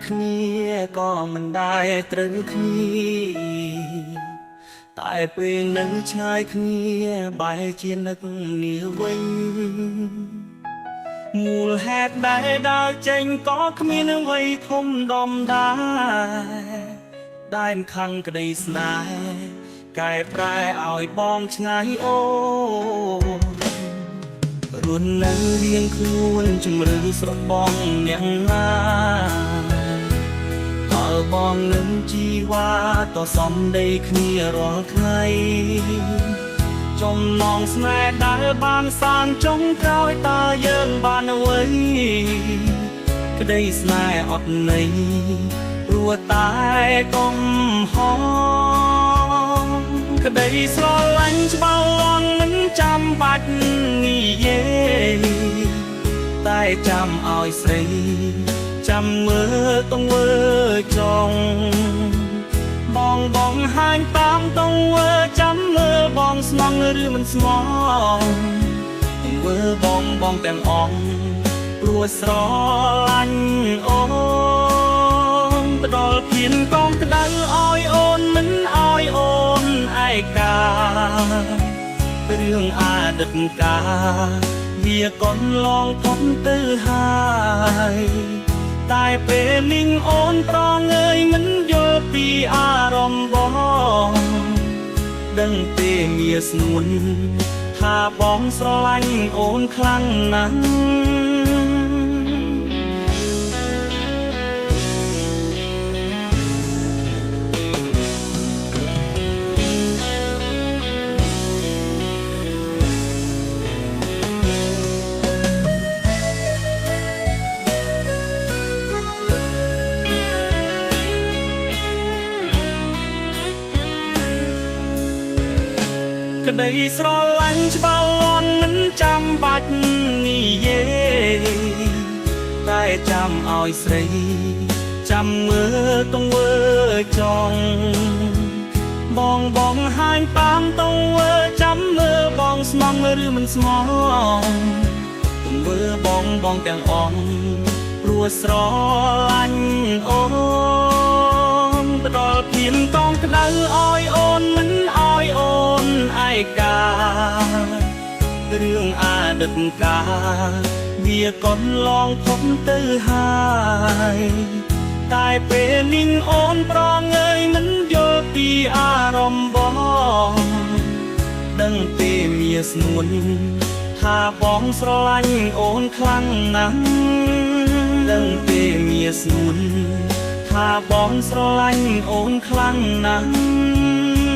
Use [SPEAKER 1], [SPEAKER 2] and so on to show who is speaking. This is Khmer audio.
[SPEAKER 1] គ្នាក៏មិនដែលត្រូវគ្នាតែពេលនឹងឆ្ងាយគ្នាបែរជានឹកគ្នាវិញមូលហេតុដែលដើរចេញក៏គ្មានអ្វីធំដុំដែរដែលខាងក្តីស្នេហ៍កែប្រែឲ្យបងឆ្ងាយអូរុននៅរៀងខ្លួនជំរឿស្របងអ្នកណាហើយបងនឹងជីវ៉ាតសំដីគ្នារាល់ថ្ងៃចំណងស្នេហ៍ដែលបានសាងចុងក្រោយតើយើងបានអ្វីក្តីស្នេហ៍អត់ន័យព្រោះតែកំហុសក្តីស្រឡាញ់ច្បាស់លាស់មិនចាំបាច់និយាយតែចាំឲ្យស្រីចាំមើលទង្វើចង់បងហាញតាមទង្វើចាំមើលបងស្មងឬមិនស្មងទង្វើបងទាំងអស់ព្រោះស្រឡាញ់អូនផ្ដល់ភៀនកងក្តៅឲ្យអូនមិនឲ្យអូនឯការឿងអតីតកាលវាកន្លងផុតទៅហើយតែពេលនេះអូនប្រងើយមិនយល់ពីអារម្មណ៍បងដឹងទេមាសស្នួនថាបងស្រឡាញ់អូនខ្លាំងណាស់ក្តីស្រឡាញ់ច្បាស់លាស់មិនចាំបាច់និយាយតែចាំឲ្យស្រីចាំមើលទង្វើចង់បងហាញតាមទង្វើចាំមើលបងស្មងឬមិនស្មងទង្វើបងទាំងអស់ព្រោះស្រឡាញ់អូនផ្ដល់ភៀនកងក្តៅឲ្យអូនមិនឲ្យអូនឯការឿងអតីតកាលវាកន្លងផុតទៅហើយតែពេលនេះអូនប្រងើយមិនយល់ពីអារម្មណ៍បងដឹងទេមាសស្នួនថាបងស្រឡាញ់អូនខ្លាំងណាស់ដឹងទេមាសស្នួនថាបងស្រឡាញ់អូនខ្លាំងណាស់